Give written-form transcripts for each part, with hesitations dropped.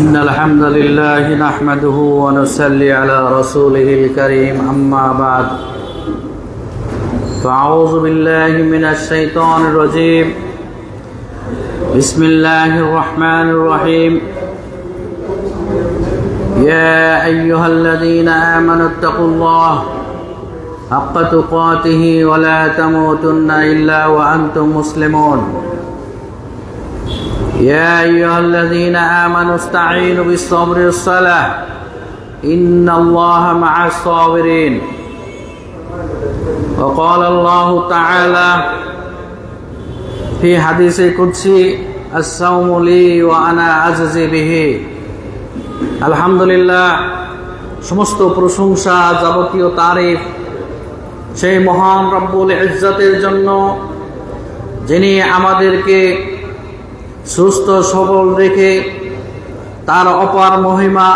إن الحمد لله نحمده ونصلي على رسوله الكريم أما بعد فأعوذ بالله من الشيطان الرجيم بسم الله الرحمن الرحيم يا أيها الذين آمنوا اتقوا الله حق تقاته ولا تموتن إلا وأنتم مسلمون يا أيها الذين آمنوا استعينوا بالصبر والصلاة إن الله مع الصابرين وقال الله تعالى في حديث القدسي الصوم لي وأنا أجزي به আলহামদুলিল্লাহ সমস্ত প্রশংসা যাবতীয় তারিফ সেই মহান রব্বুল ইজ্জতের জন্য যিনি আমাদেরকে সুস্থ সবল রেখে তার অপার মহিমা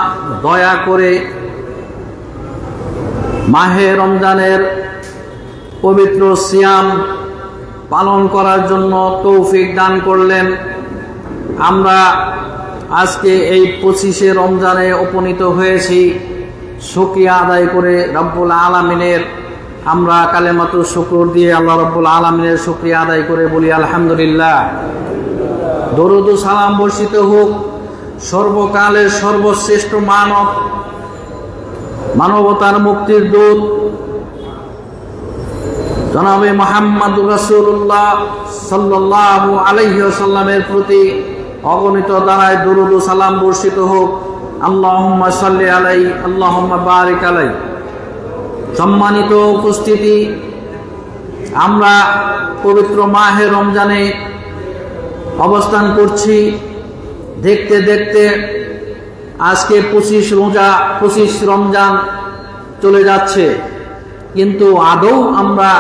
দয়া করে মাহে রমজানের পবিত্র সিয়াম পালন করার জন্য তৌফিক দান করলেন। আমরা আজকে এই 25শে রমজানে উপনীত হয়েছি। শুকরিয়া আদায় করে রব্বুল আলামিনের আমরা কালেমাতুল শুকর দিয়ে আল্লাহ রব্বুল আলামিনের শুকরিয়া আদায় করে বলি আলহামদুলিল্লাহ। দরুদ ও সালাম বর্ষিত হোক সর্বকালের সর্বশ্রেষ্ঠ মানবতার মুক্তির দূত জনাবে মুহাম্মদুর রাসূলুল্লাহ সাল্লাল্লাহু আলাইহি ওয়াসাল্লামের প্রতি অগণিত দ্বারায় দরুদ ও সালাম বর্ষিত হোক। আল্লাহুম্মা সাল্লি আলাইহি আল্লাহুম্মা বারিক আলাইহি। সম্মানিত উপস্থিতি, আমরা পবিত্র মাহে রমজানে অবস্থান করছি। দেখতে দেখতে আজকে 25 রমজান চলে যাচ্ছে, কিন্তু আদৌ আমরা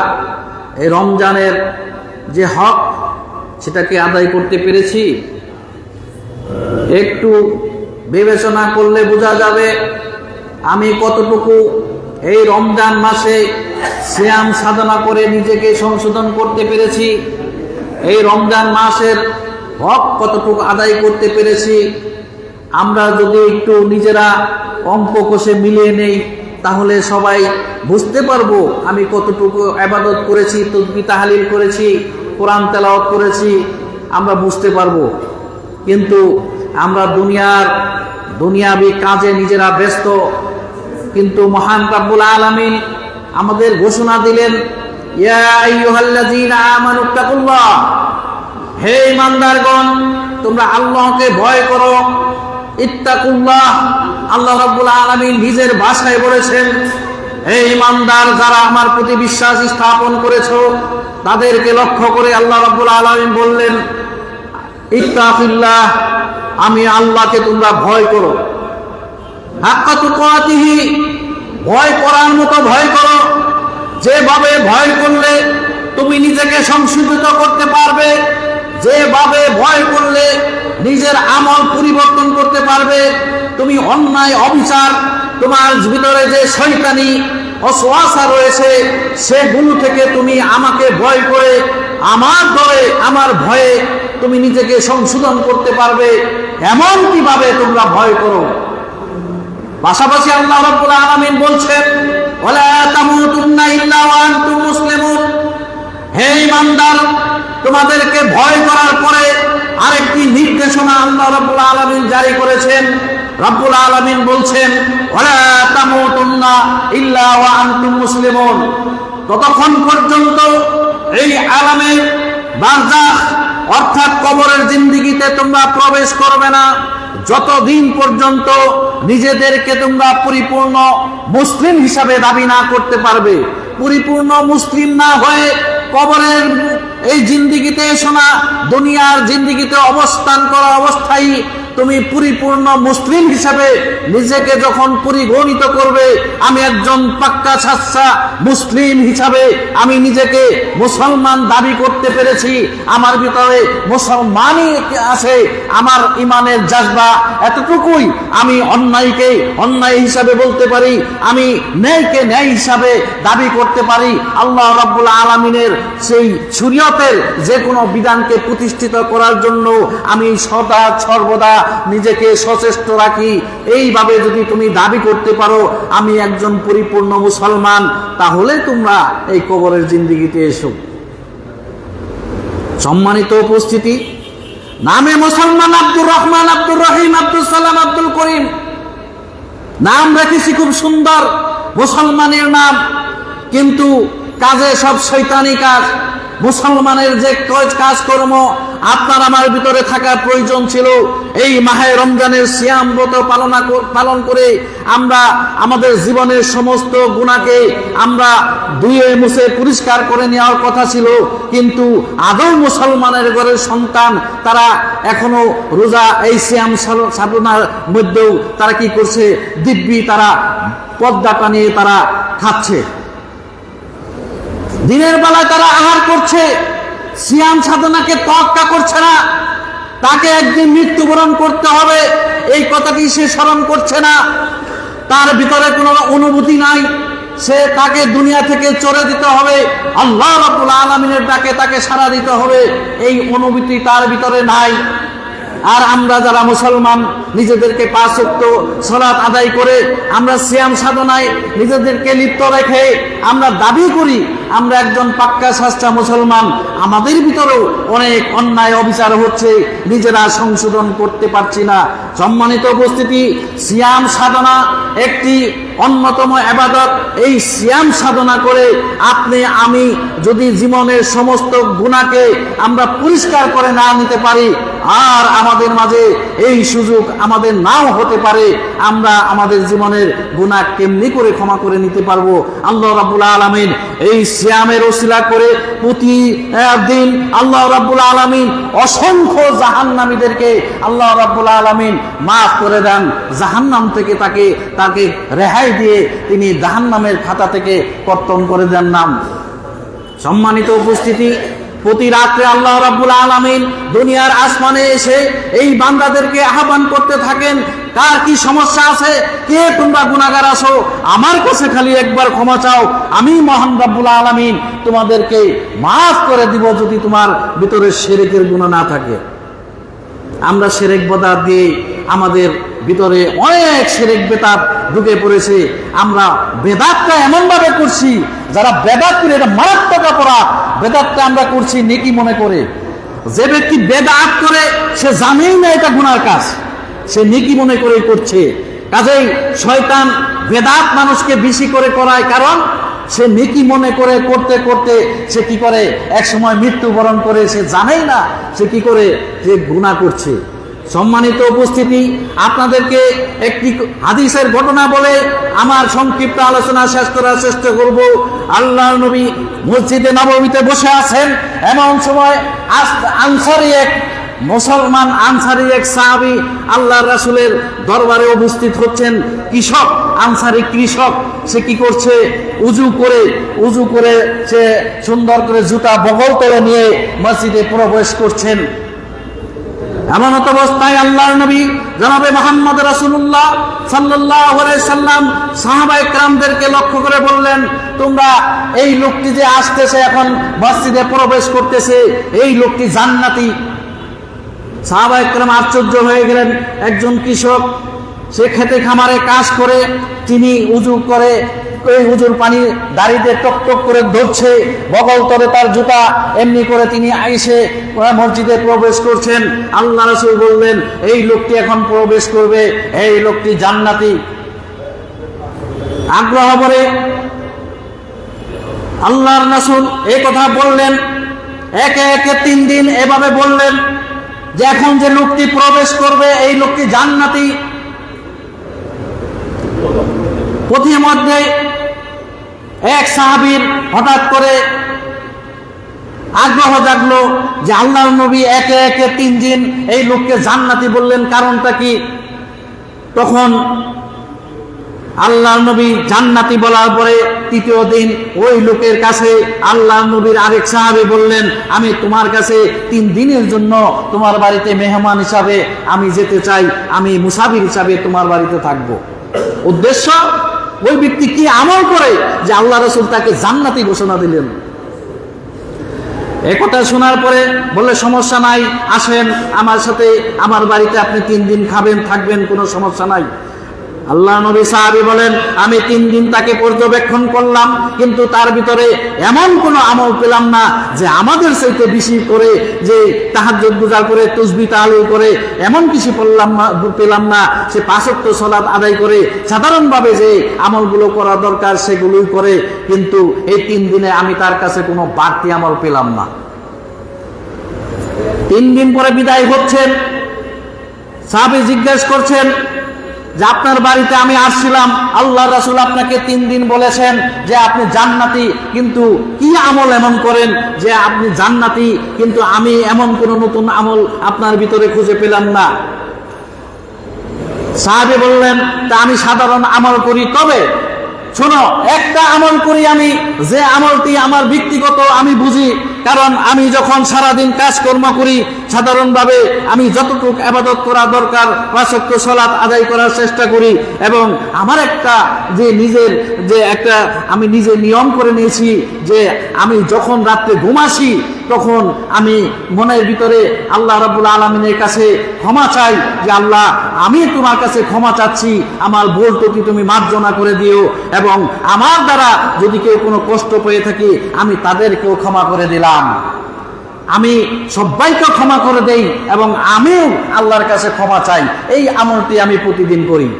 এই রমজানের যে হক সেটাকে আদায় করতে পেরেছি? একটু বিবেচনা করলে বোঝা যাবে আমি কতটুকু এই রমজান মাসে সিয়াম সাধনা করে নিজেকে সংশোধন করতে পেরেছি, এই রমজান মাসের হক কতটুকু আদায় করতে পেরেছি। আমরা যদি একটু নিজেরা অঙ্ক কষে মিলিয়ে নেই তাহলে সবাই বুঝতে পারবো আমি কতটুকু ইবাদত করেছি, তাসবিহ তাহলিল করেছি, কোরআন তেলাওয়াত করেছি, আমরা বুঝতে পারবো। কিন্তু আমরা দুনিয়াবি কাজে নিজেরা ব্যস্ত। কিন্তু মহান রব্বুল আলামিন আমাদের ঘোষণা দিলেন, ইয়া আইয়ুহাল্লাযীনা আমানুত্তাকুল্লাহ, হে ঈমানদারগণ তোমরা আল্লাহকে ভয় করো। ইত্তাকুল্লাহ, আল্লাহ রাব্বুল আলামিন নিজের ভাষায় বলেছেন, হে ঈমানদার যারা আমার প্রতি বিশ্বাস স্থাপন করেছো তাদেরকে লক্ষ্য করে আল্লাহ রাব্বুল আলামিন বললেন, ইত্তাকিল্লাহ, আমি আল্লাহকে তোমরা ভয় করো। হাক্কা তুকাতিহি, ভয় করার মতো ভয় করো, যেভাবে ভয় করলে তুমি নিজেকে সংশোধিত করতে পারবে, যেভাবে ভয় করলে নিজের আমল পরিবর্তন করতে পারবে। তুমি অন্যায় অবিচার, তোমার ভিতরে যে শয়তানি ওয়াসওয়াসা রয়েছে সেগুলো থেকে তুমি আমাকে ভয় করে আমার ডরে আমার ভয়ে তুমি নিজেকে সংশোধন করতে পারবে। এমন কিভাবে তোমরা ভয় করো। পাশাপাশি আল্লাহ রাব্বুল আলামিন বলছেন, ওয়ালা তামুতুন্না ইল্লা ওয়া আনতুম মুসলিমুন, হে ঈমানদার তোমাদেরকে ভয় করার পরে আরেকটি নির্দেশনা আল্লাহ রাব্বুল আলামিন জারি করেছেন। রাব্বুল আলামিন বলছেন, ওয়ালা তামুতুন্না ইল্লা ওয়া আনতুম মুসলিমুন, ততক্ষণ পর্যন্ত এই আলামে বারজাখ অর্থাৎ কবরের জিন্দেগিতে তোমরা প্রবেশ করবে না যতদিন পর্যন্ত নিজেদেরকে তোমরা পরিপূর্ণ মুসলিম হিসাবে দাবি না করতে পারবে। পরিপূর্ণ মুসলিম না হয়ে কবরের এই জিন্দেগিতে এসো না, দুনিয়ার জিন্দেগিতে অবস্থান করা অবস্থায় তুমি পরিপূর্ণ মুসলিম হিসাবে নিজেকে যখন পরিগণিত করবে, আমি একজন পাক্কা সাচ্চা মুসলিম হিসাবে আমি নিজেকে মুসলমান দাবি করতে পেরেছি, আমার ভিতরে মুসলমানই আছে, আমার ইমানের জাজবা এতটুকুই, আমি অন্যায়কে অন্যায় হিসাবে বলতে পারি, আমি ন্যায়কে ন্যায় হিসাবে দাবি করতে পারি। আল্লাহ রাব্বুল আলামিনের সেই শরীয়তের যে কোনো বিধানকে প্রতিষ্ঠিত করার জন্য আমি সদা সর্বদা নিজেকে সচেষ্ট রাখি, এইভাবে যদি তুমি দাবি করতে পারো আমি একজন পরিপূর্ণ মুসলমান, তাহলে তোমরা এই কবরের জিন্দেগিতে এসো। সম্মানিত উপস্থিতি, নামে মুসলমান আব্দুর রহমান, আব্দুর রহিম, আব্দুল সালাম, আব্দুল করিম নাম রেখেছি, খুব সুন্দর মুসলমানের নাম, কিন্তু কাজে সব শয়তানি কাজ। মুসলমানের যে কাজকর্ম আপনার আমার ভিতরে থাকার প্রয়োজন ছিল, এই মাহে রমজানের সিয়াম ব্রত পালন করে আমরা আমাদের জীবনের সমস্ত গুনাহকে আমরা ধুয়ে মুছে পরিষ্কার করে নেওয়ার কথা ছিল, কিন্তু আদৌ মুসলমানের ঘরের সন্তান তারা এখনো রোজা এই সিয়াম সাধনার মধ্যেও তারা কি করছে, দিব্যি তারা পর্দাটা নিয়ে তারা খাচ্ছে, দিনের বেলায় তারা আহার করছে, সিয়াম সাধনাকে তোয়াক্কা করছে না। তাকে একদিন মৃত্যুবরণ করতে হবে এই কথাটি সে স্মরণ করছে না, তার ভিতরে কোনো অনুভূতি নাই, সে তাকে দুনিয়া থেকে চলে দিতে হবে, আল্লাহ রাব্বুল আলামিনের ডাকে তাকে সাড়া দিতে হবে, এই অনুভূতি তার ভিতরে নাই। আর আমরা যারা মুসলমান নিজেদেরকে 5 ওয়াক্ত সালাত আদায় করে আমরা সিয়াম সাধনায় নিজেদেরকে লিপ্ত রেখে আমরা দাবি করি আমরা একজন পাক্কা সাচ্চা মুসলমান, আমাদের ভিতরেও অনেক অন্যায় অবিচার হচ্ছে, নিজেরা সংশোধন করতে পারছি না। সম্মানিত উপস্থিতি, সিয়াম সাধনা একটি অন্যতম ইবাদত। এই সিয়াম সাধনা করে আপনি আমি যদি জীবনের সমস্ত গুনাহকে আমরা পরিষ্কার করে না নিতে পারি, আর আমাদের মাঝে এই সুযোগ আমাদের নাও হতে পারে, আমরা আমাদের জীবনের গুনাহ কেমনি করে ক্ষমা করে নিতে পারবো? আল্লাহ রাব্বুল আলামিন এই সিয়ামের ওসিলা করে প্রতিদিন আল্লাহ রাব্বুল আলামিন অসংখ্য জাহান্নামীদেরকে আল্লাহ রাব্বুল আলামিন মাফ করে দেন, জাহান্নাম থেকে তাকে রেহাই দিয়ে তিনি জাহান্নামের খাতা থেকে কর্তন করে দেন নাম। সম্মানিত উপস্থিতি, প্রতি রাত্রে আল্লাহ রাব্বুল আলামিন দুনিয়ার আসমানে এসে এই বান্দাদেরকে আহ্বান করতে থাকেন, কার কি সমস্যা আছে, কে তোমরা গুনাহগার আছো, আমার কাছে খালি একবার ক্ষমা চাও, আমি মহান রাব্বুল আলামিন তোমাদেরকে মাফ করে দিব যদি তোমার ভিতরে শিরকের গুনাহ না থাকে। আমরা শিরক বেদাত দিয়ে আমাদের ভিতরে অনেক শিরক বেদাত ঢুকে পড়েছে। আমরা বেদাতটা এমন ভাবে করছি, যারা বেদাত করে, এটা মারাত্মক অপরাধ, বেদাতটা আমরা করছি নেকি মনে করে। যে ব্যক্তি বেদাত করে সে জানেই না এটা গুনার কাজ, সে নেকি মনে করে করছে। কাজেই শয়তান বেদাত মানুষকে বেশি করে করায়, কারণ সে নেকি মনে করে করতে করতে সে কি করে, এক সময় মৃত্যুবরণ করে, সে জানেই না সে কি করে যে গুনাহ করছে। সম্মানিত উপস্থিতি, আপনাদেরকে একটি হাদিসের ঘটনা বলে আমার সংক্ষিপ্ত আলোচনা শেষ করার চেষ্টা করব। আল্লাহর নবী মসজিদে নববীতে বসে আছেন, এমন সময় আনসারী এক মুসলমান আনসারী এক সাহাবী আল্লাহর রাসূলের দরবারে উপস্থিত হচ্ছেন। কৃষক, আনসারী কৃষক, সে কি করছে, উজু করে সে সুন্দর করে জুতা বগল তলে নিয়ে মসজিদে প্রবেশ করছেন। এমন অবস্থায় আল্লাহর নবী জনাবে মুহাম্মদ রাসূলুল্লাহ সাল্লাল্লাহু আলাইহি সাল্লাম সাহাবায়ে কেরামদেরকে লক্ষ্য করে বললেন, তোমরা এই লোকটি যে আসতেছে এখন মসজিদে প্রবেশ করতেছে, এই লোকটি জান্নাতি। সাহাবায়ে কেরাম আশ্চর্য হয়ে গেলেন। একজন কৃষক, সে খেতে খামারে কাজ করে, তিনি উজু করে এই উজুর পানি দাড়িতে টক টক করে ধরছে, বগল তলে তার জুতা, এমনি করে তিনি আইসে মসজিদে প্রবেশ করছেন। আল্লাহ রাসূল বললেন, এই লোকটি এখন প্রবেশ করবে, এই লোকটি জান্নাতি। আগ্রহ ভরে আল্লাহর রাসূল এই কথা বললেন, একে একে 3 দিন এভাবে বললেন যে এখন যে লোকটি প্রবেশ করবে এই লোকটি জান্নাতি। পথিমধ্যে এক সাহাবীর হঠাৎ করে আগ্রহ জাগলো যে আল্লাহর নবী একে একে 3 দিন এই লোককে জান্নাতি বললেন, কারণটা কি? তখন আল্লাহর নবী জান্নাতি বলার পরে 3য় দিন ওই লোকের কাছে আল্লাহর নবীর আরেক সাহাবী বললেন, আমি তোমার কাছে 3 দিনের জন্য তোমার বাড়িতে মেহমান হিসাবে আমি যেতে চাই, আমি মুসাফির হিসাবে তোমার বাড়িতে থাকবো। উদ্দেশ্য, ওই ব্যক্তি কি আমল করে যে আল্লাহ রাসূল তাকে জান্নাতি ঘোষণা দিলেন। এই কথা শোনার পরে বললে সমস্যা নাই, আসেন আমার সাথে, আমার বাড়িতে আপনি 3 দিন খাবেন থাকবেন, কোনো সমস্যা নাই। আল্লাহ নবী সাহাবী বলেন, আমি 3 দিন তাকে পর্যবেক্ষণ করলাম, কিন্তু তার ভিতরে এমন কোনো আমল পেলাম না যে আমাদের চাইতে বেশি করে, যে তাহাজ্জুদ গুজার করে, তাসবিহ তাহলিল করে, এমন কিছু পেলাম না। সে 5 ওয়াক্ত সালাত আদায় করে, সাধারণভাবে যে আমলগুলো করা দরকার সেগুলোই করে, কিন্তু এই 3 দিনে আমি তার কাছে কোনো বাড়তি আমল পেলাম না। 3 দিন পরে বিদায় হচ্ছেন, সাহাবী জিজ্ঞেস করছেন যে আপনার বাড়িতে আমি আসছিলাম, আল্লাহ রাসূল আপনাকে 3 দিন বলেছেন যে আপনি জান্নাতি, কিন্তু কি আমল এমন করেন যে আপনি জান্নাতি, কিন্তু আমি এমন কোন নতুন আমল আপনার ভিতরে খুঁজে পেলাম না। সাহাবী বললেন, তা আমি সাধারণ আমল করি, তবে শোনো, একটা আমল করি আমি, যে আমলটি আমার ব্যক্তিগত আমি বুঝি, কারণ আমি যখন সারাদিন কাজকর্ম করি, সাধারণভাবে আমি যতটুকু ইবাদত করা দরকার 5 ওয়াক্ত সালাত আদায় করার চেষ্টা করি, এবং আমার একটা যে নিজের যে একটা আমি নিজে নিয়ম করে নিয়েছি যে আমি যখন রাত্রে ঘুমাসি তখন আমি মনের ভিতরে আল্লাহ রাব্বুল আলামিনের কাছে ক্ষমা চাই, যে আল্লাহ আমি তোমার কাছে ক্ষমা চাচ্ছি, আমার ভুলটুকি তুমি মার্জনা করে দিও, এবং আমার দ্বারা যদি কেউ কোনো কষ্ট পেয়ে থাকি আমি তাদেরকেও ক্ষমা করে দিলাম, আমি সবাইকে ক্ষমা করে দেই, এবং আমিও আল্লাহর কাছে ক্ষমা চাই। এই আমলটি আমি প্রতিদিন করি।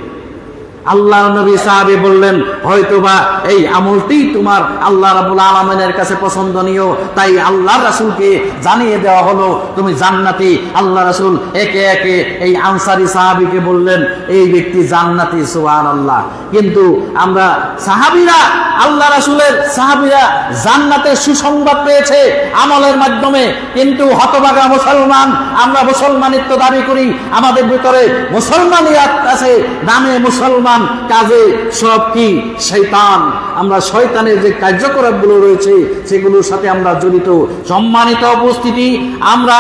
আল্লাহ নবী সাহাবী বললেন, হয়তোবা এই আমলটি তোমার আল্লাহ রাব্বুল আলামিনের কাছে পছন্দনীয়, তাই আল্লাহর রাসূলকে জানিয়ে দেওয়া হলো তুমি জান্নাতি। আল্লাহ রাসূল একে একে এই আনসারী সাহাবীকে বললেন, এই ব্যক্তি জান্নাতি, সুবহানাল্লাহ। কিন্তু আমরা সাহাবীরা, আল্লাহ রাসূলের সাহাবীরা জান্নাতের সুসংবাদ পেয়েছে আমলের মাধ্যমে, কিন্তু হতভাগা মুসলমান, আমরা মুসলমানিত্ব দাবি করি, আমাদের ভিতরে মুসলমানিয়াত আছে, নামে মুসলমান, কাজে সব কি শয়তান। আমরা শয়তানের যে কার্যকলাপগুলো রয়েছে সেগুলোর সাথে আমরা জড়িত। সম্মানিত উপস্থিতি, আমরা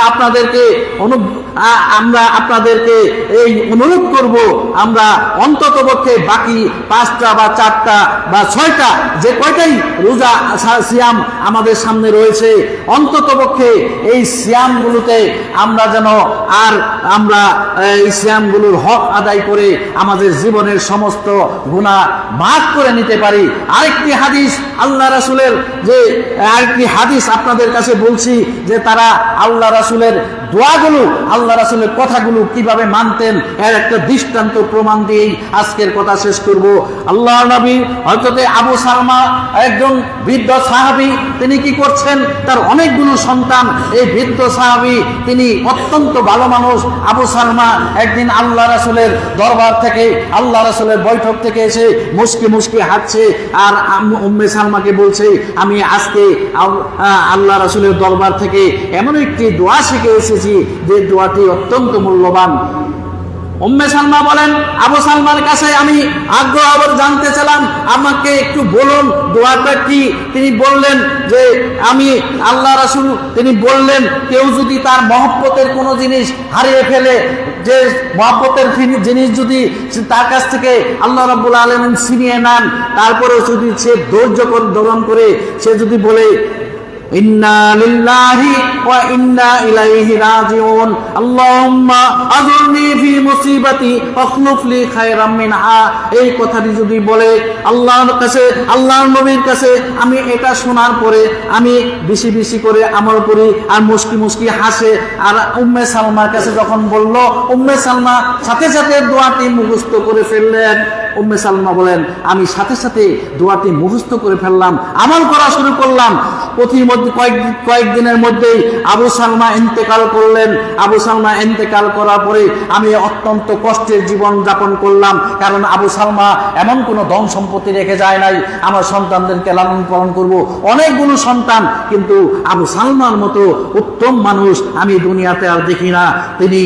আপনাদেরকে এই অনুরোধ করব, আমরা অন্ততপক্ষে বাকি 5টা বা 4টা বা 6টা যে কয়টাই রোজা সিয়াম আমাদের সামনে রয়েছে, অন্ততপক্ষে এই সিয়ামগুলোতে আমরা যেন আমরা এই সিয়ামগুলোর হক আদায় করে আমাদের জীবনের সমস্ত গুনাহ মাফ করে নিতে পারি। আরেকটি হাদিস আল্লাহ রাসূলের, যে আরেকটি হাদিস আপনাদের কাছে বলছি, যে তারা আল্লাহ রাসূলের দোয়াগুলো, আল্লাহ রাসূলের কথাগুলো কিভাবে মানতেন, এর একটা দৃষ্টান্ত প্রমাণ দিয়েই আজকের কথা শেষ করব। আল্লাহ নবী হযরতে আবু সালমা, একজন বৃদ্ধ সাহাবী, তিনি কি করছেন, তার অনেকগুলো সন্তান, এই বৃদ্ধ সাহাবী তিনি অত্যন্ত ভালো মানুষ। আবু সালমা একদিন আল্লাহ রাসূলের দরবার থেকে, আল্লাহ রাসূলের বৈঠক থেকে এসে মুস্কি মুস্কি হাঁটছে, আর উম্মে সালমাকে বলছে, আমি আজকে আল্লাহ রাসূলের দরবার থেকে এমন একটি দোয়া শিখে এসেছি যে দোয়াটি অত্যন্ত মূল্যবান। উম্মে সালমা বলেন, আবু সালমার কাছে আমি আগ্রহ জানতে চাইলাম, আমাকে একটু বলুন দোয়াটা কি। তিনি বললেন যে আমি আল্লাহ রাসূল, তিনি বললেন, কেউ যদি তার মহব্বতের কোনো জিনিস হারিয়ে ফেলে, যে মহব্বতের জিনিস যদি তার কাছ থেকে আল্লাহ রাব্বুল আলামিন ছিনিয়ে নেন, তারপরেও যদি সে ধৈর্য ধারণ করে, সে যদি বলে ইন্না লিল্লাহি ওয়া ইন্না ইলাইহি রাজিউন, আল্লাহুম্মা আযুরনি ফি মুসিবাতি ওয়াখলুফ লি খায়রাম মিনহা, এই কথাটি যদি বলে আল্লাহর কাছে, আল্লাহর নবীর কাছে, আমি এটা শোনার পরে আমি বেশি বেশি করে আমল করি, আর মুস্কি মুস্কি হাসে। আর উম্মে সালমার কাছে যখন বলল, উম্মে সালমা সাথে সাথে দোয়াটি মুখস্থ করে ফেললেন। উম্মে সালমা বলেন, আমি সাথে সাথে দোয়াটি মুখস্থ করে ফেললাম, আমল করা শুরু করলাম। কয়েকদিনের মধ্যেই আবু সালমা ইন্তেকাল করলেন। আবু সালমা ইন্তেকাল করার পরে আমি অত্যন্ত কষ্টের জীবন যাপন করলাম, কারণ আবু সালমা এমন কোনো ধন সম্পত্তি রেখে যায় নাই, আমার সন্তানদেরকে লালন পালন করব, অনেকগুলো সন্তান, কিন্তু আবু সালমার মতো উত্তম মানুষ আমি দুনিয়াতে আর দেখি না। তিনি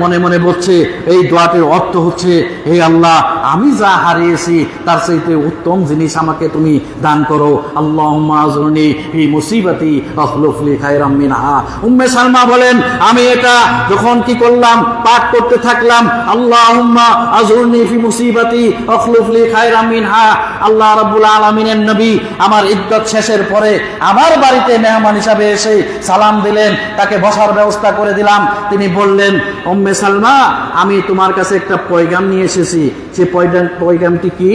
মনে মনে বলছে, এই দোয়াটির অর্থ হচ্ছে, হে আল্লাহ, আমি যা হারিয়েছি তার চাইতে উত্তম জিনিস আমাকে তুমি দান করো। আল্লাহুম্মা আজরনি ফি মুসিবাতি আখলুফ লি খায়রাম মিনহা। উম্মে সালমা বলেন, আমি এটা যখন কি করলাম, পাঠ করতে থাকলাম, আল্লাহুম্মা আজরনি ফি মুসিবাতি আখলুফ লি খায়রাম মিনহা। আল্লাহ রাব্বুল আলামিনের নবী আমার ইদ্দত শেষের পরে আমার বাড়িতে মেহমান হিসাবে এসে সালাম দিলেন, তাকে বসার ব্যবস্থা করে দিলাম। তিনি বললেন, উম্মে সালমা, আমি তোমার কাছে একটা পয়গাম নিয়ে এসেছি। সে পয়গামটি কি?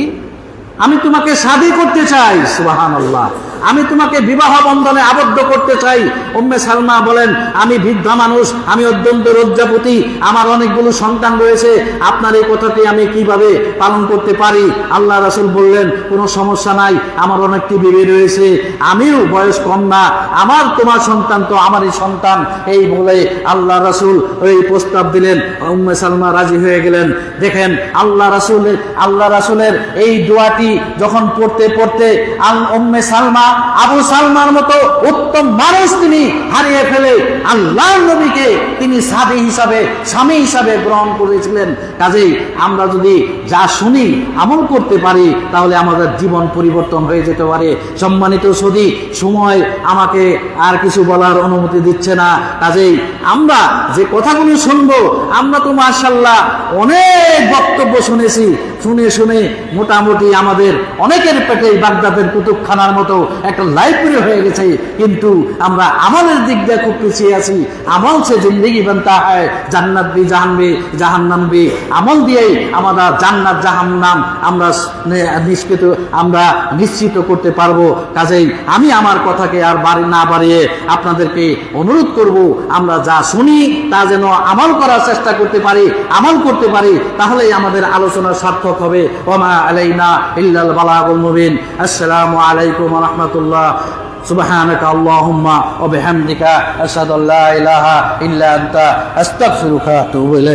আমি তোমাকে শাদী করতে চাই। সুবহানাল্লাহ, আমি তোমাকে বিবাহ বন্ধনে আবদ্ধ করতে চাই। উম্মে সালমা বলেন, আমি বৃদ্ধা মানুষ, আমি অত্যন্ত লজ্জাপতি, আমার অনেকগুলো সন্তান রয়েছে, আপনার এই কথাটি আমি কিভাবে পালন করতে পারি? আল্লাহ রাসূল বললেন, কোনো সমস্যা নাই, আমার অনেকটি বিবি রয়েছে, আমিও বয়স কম না, আমার তোমার সন্তান তো আমারই সন্তান। এই বলে আল্লাহ রাসূল ওই প্রস্তাব দিলেন। উম্মে সালমা রাজি হয়ে গেলেন। দেখেন, আল্লাহ রাসূলের এই দোয়াটি যখন পড়তে পড়তে উম্মে সালমা আবু সালমার মতো উত্তম মানুষ তিনি হারিয়ে ফেলে আল্লাহর নবীকে তিনি স্বামী হিসাবে গ্রহণ করেছিলেন। কাজেই আমরা যদি যা শুনি আমল করতে পারি তাহলে আমাদের জীবন পরিবর্তন হয়ে যেতে পারে। সম্মানিত সুধী, সময় আমাকে আর কিছু বলার অনুমতি দিচ্ছে না। কাজেই আমরা যে কথাগুলো শুনবো, আমরা তো মাশাআল্লাহ অনেক বক্তব্য শুনেছি, শুনে মোটামুটি আমাদের অনেকের পেটে বাগদাদের কুতুবখানার মতো একটা লাইব্রেরি হয়ে গেছে, কিন্তু আমরা আমলের দিক দিয়ে খুব পিছিয়ে আছি। আমল সে জিন্দেগি বানতা হয়, জান্নাত ভি জাহান্নাম ভি। আমল দিয়েই আমাদের জান্নাত জাহান্নাম আমরা নিশ্চিত করতে পারবো। কাজেই আমি আমার কথাকে আর না বাড়িয়ে আপনাদেরকে অনুরোধ করব, আমরা যা শুনি তা যেন আমল করার চেষ্টা করতে পারি, আমল করতে পারি, তাহলেই আমাদের আলোচনা সার্থক হবে। ওমা আলাইনা ইল্লাল বালাগুল মুবিন। আসসালামু আলাইকুম ওয়া রাহমাতুল্লাহ। সুবহানাকা আল্লাহুম্মা ওয়া বিহামদিকা আশহাদু আল্লা ইলাহা ইল্লা আনতা আস্তাগফিরুকা ওয়া আতুবু ইলাইক।